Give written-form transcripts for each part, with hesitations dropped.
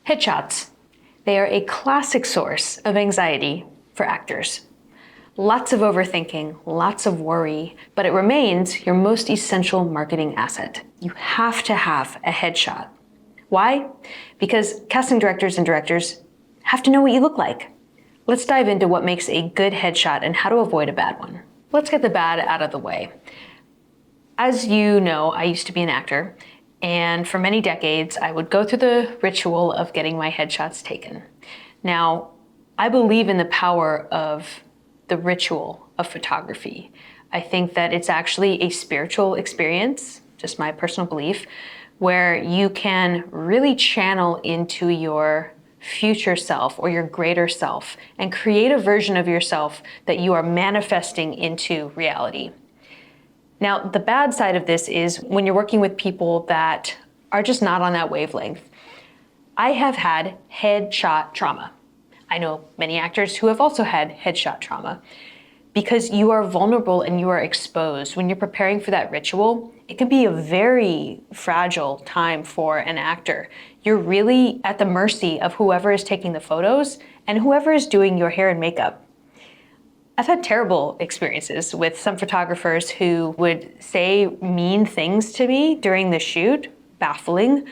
Headshots. They are a classic source of anxiety for actors. Lots of overthinking, lots of worry, but it remains your most essential marketing asset. You have to have a headshot. Why? Because casting directors and directors have to know what you look like. Let's dive into what makes a good headshot and how to avoid a bad one. Let's get the bad out of the way. As you know, I used to be an actor, and for many decades, I would go through the ritual of getting my headshots taken. Now, I believe in the power of the ritual of photography. I think that it's actually a spiritual experience, just my personal belief, where you can really channel into your future self or your greater self and create a version of yourself that you are manifesting into reality. Now, the bad side of this is when you're working with people that are just not on that wavelength. I have had headshot trauma. I know many actors who have also had headshot trauma because you are vulnerable and you are exposed. When you're preparing for that ritual, it can be a very fragile time for an actor. You're really at the mercy of whoever is taking the photos and whoever is doing your hair and makeup. I've had terrible experiences with some photographers who would say mean things to me during the shoot, baffling,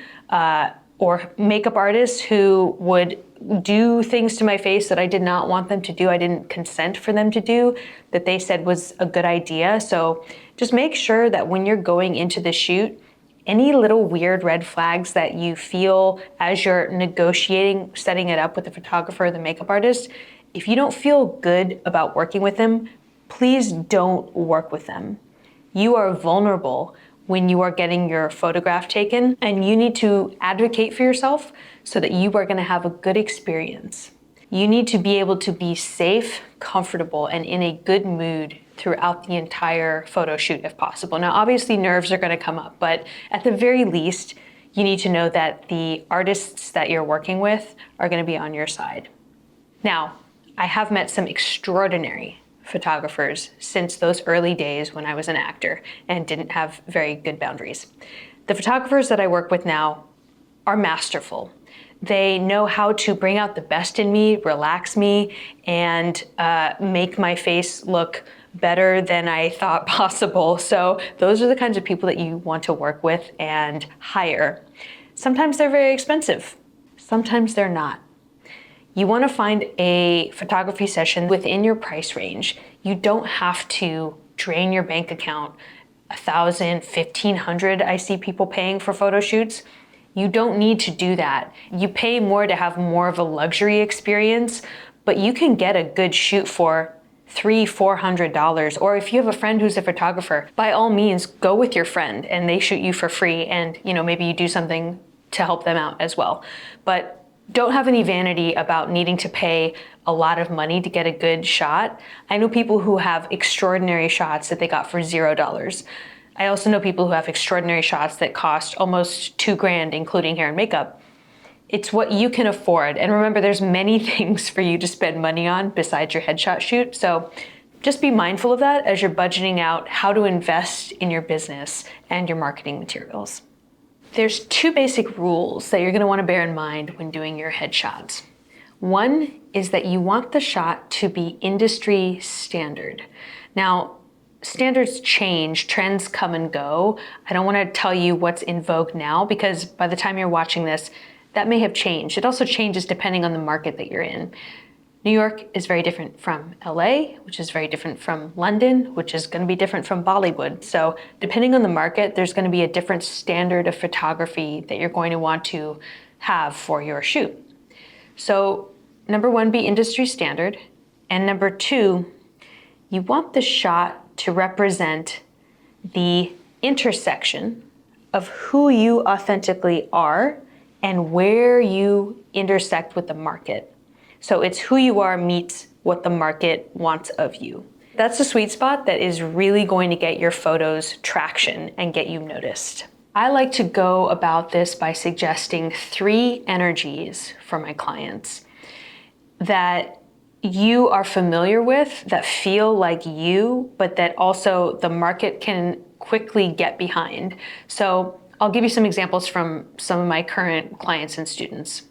or makeup artists who would do things to my face that I did not want them to do. I didn't consent for them to do, that they said was a good idea. So just make sure that when you're going into the shoot, any little weird red flags that you feel as you're negotiating, setting it up with the photographer or the makeup artist, if you don't feel good about working with them, please don't work with them. You are vulnerable when you are getting your photograph taken, and you need to advocate for yourself so that you are going to have a good experience. You need to be able to be safe, comfortable, and in a good mood throughout the entire photo shoot if possible. Now, obviously nerves are going to come up, but at the very least, you need to know that the artists that you're working with are going to be on your side. Now, I have met some extraordinary photographers since those early days when I was an actor and didn't have very good boundaries. The photographers that I work with now are masterful. They know how to bring out the best in me, relax me, and make my face look better than I thought possible. So those are the kinds of people that you want to work with and hire. Sometimes they're very expensive. Sometimes they're not. You want to find a photography session within your price range. You don't have to drain your bank account $1,000, $1,500. I see people paying for photo shoots. You don't need to do that. You pay more to have more of a luxury experience, but you can get a good shoot for $300, $400. Or if you have a friend who's a photographer, by all means, go with your friend and they shoot you for free, and maybe you do something to help them out as well. But don't have any vanity about needing to pay a lot of money to get a good shot. I know people who have extraordinary shots that they got for $0. I also know people who have extraordinary shots that cost almost $2,000, including hair and makeup. It's what you can afford. And remember, there's many things for you to spend money on besides your headshot shoot. So just be mindful of that as you're budgeting out how to invest in your business and your marketing materials. There's two basic rules that you're going to want to bear in mind when doing your headshots. One is that you want the shot to be industry standard. Now, standards change, trends come and go. I don't want to tell you what's in vogue now because by the time you're watching this, that may have changed. It also changes depending on the market that you're in. New York is very different from LA, which is very different from London, which is going to be different from Bollywood. So depending on the market, there's going to be a different standard of photography that you're going to want to have for your shoot. So number one, be industry standard. And number two, you want the shot to represent the intersection of who you authentically are and where you intersect with the market. So it's who you are meets what the market wants of you. That's the sweet spot that is really going to get your photos traction and get you noticed. I like to go about this by suggesting 3 energies for my clients that you are familiar with, that feel like you, but that also the market can quickly get behind. So I'll give you some examples from some of my current clients and students.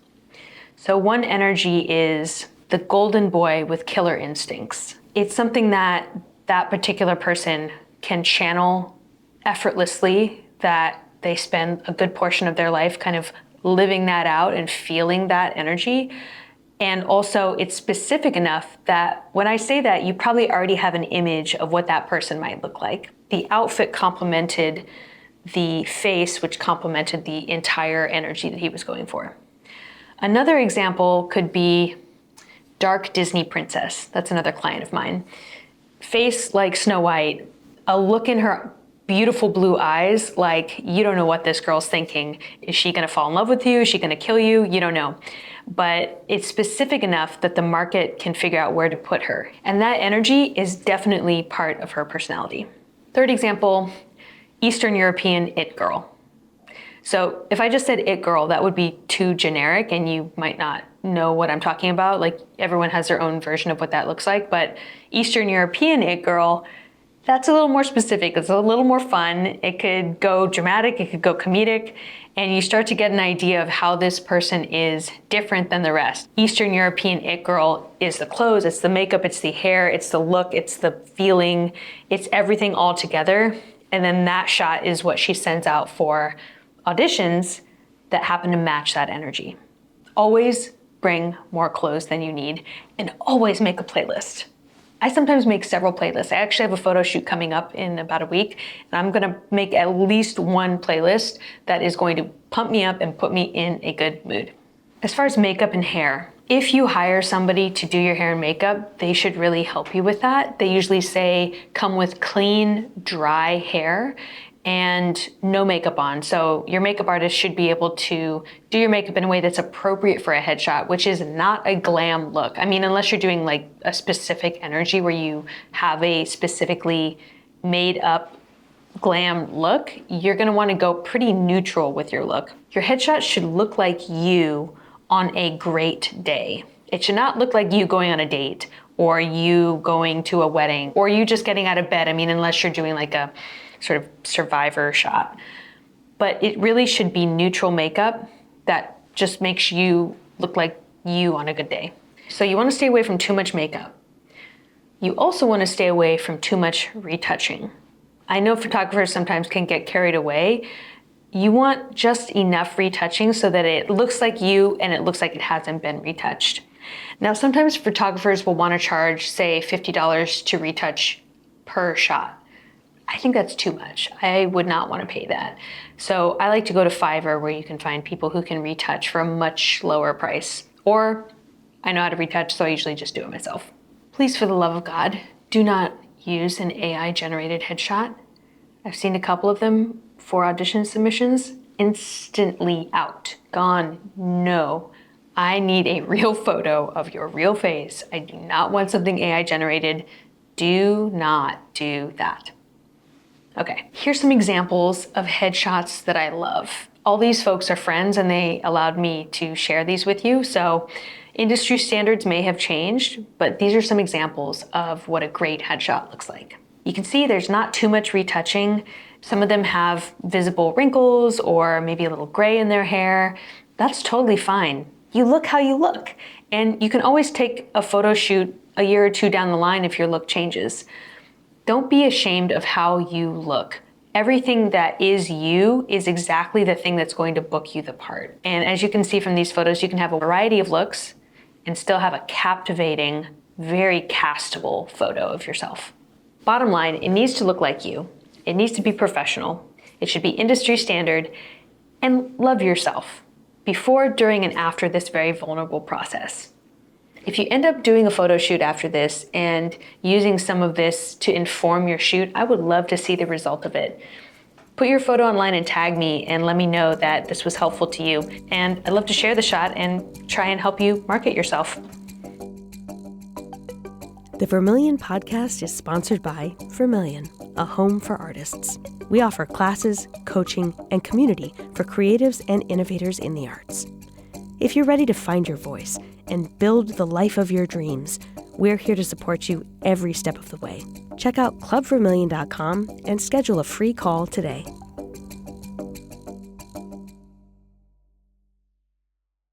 So one energy is the golden boy with killer instincts. It's something that that particular person can channel effortlessly, that they spend a good portion of their life kind of living that out and feeling that energy. And also it's specific enough that when I say that, you probably already have an image of what that person might look like. The outfit complemented the face, which complemented the entire energy that he was going for. Another example could be dark Disney princess. That's another client of mine. Face like Snow White, a look in her beautiful blue eyes like you don't know what this girl's thinking. Is she gonna fall in love with you? Is she gonna kill you? You don't know. But it's specific enough that the market can figure out where to put her. And that energy is definitely part of her personality. Third example, Eastern European it girl. So if I just said it girl, that would be too generic and you might not know what I'm talking about. Like everyone has their own version of what that looks like, but Eastern European it girl, that's a little more specific. It's a little more fun. It could go dramatic, it could go comedic, and you start to get an idea of how this person is different than the rest. Eastern European it girl is the clothes, it's the makeup, it's the hair, it's the look, it's the feeling, it's everything all together. And then that shot is what she sends out for auditions that happen to match that energy. Always bring more clothes than you need and always make a playlist. I sometimes make several playlists. I actually have a photo shoot coming up in about a week, and I'm gonna make at least one playlist that is going to pump me up and put me in a good mood. As far as makeup and hair, if you hire somebody to do your hair and makeup, they should really help you with that. They usually say, come with clean, dry hair and no makeup on. So your makeup artist should be able to do your makeup in a way that's appropriate for a headshot, which is not a glam look. I mean, unless you're doing like a specific energy where you have a specifically made up glam look, you're gonna wanna go pretty neutral with your look. Your headshot should look like you on a great day. It should not look like you going on a date or you going to a wedding or you just getting out of bed. I mean, unless you're doing like a sort of survivor shot. But it really should be neutral makeup that just makes you look like you on a good day. So you wanna stay away from too much makeup. You also wanna stay away from too much retouching. I know photographers sometimes can get carried away. You want just enough retouching so that it looks like you and it looks like it hasn't been retouched. Now, sometimes photographers will wanna charge, say, $50 to retouch per shot. I think that's too much. I would not want to pay that. So I like to go to Fiverr where you can find people who can retouch for a much lower price. Or I know how to retouch, so I usually just do it myself. Please, for the love of God, do not use an AI generated headshot. I've seen a couple of them for audition submissions. Instantly out, gone, no. I need a real photo of your real face. I do not want something AI generated. Do not do that. Okay, here's some examples of headshots that I love. All these folks are friends and they allowed me to share these with you. So industry standards may have changed, but these are some examples of what a great headshot looks like. You can see there's not too much retouching. Some of them have visible wrinkles or maybe a little gray in their hair. That's totally fine. You look how you look. And you can always take a photo shoot a year or two down the line if your look changes. Don't be ashamed of how you look. Everything that is you is exactly the thing that's going to book you the part. And as you can see from these photos, you can have a variety of looks and still have a captivating, very castable photo of yourself. Bottom line, it needs to look like you. It needs to be professional. It should be industry standard, and love yourself before, during, and after this very vulnerable process. If you end up doing a photo shoot after this and using some of this to inform your shoot, I would love to see the result of it. Put your photo online and tag me and let me know that this was helpful to you. And I'd love to share the shot and try and help you market yourself. The Vermilion podcast is sponsored by Vermilion, a home for artists. We offer classes, coaching, and community for creatives and innovators in the arts. If you're ready to find your voice and build the life of your dreams, we're here to support you every step of the way. Check out clubvermilion.com and schedule a free call today.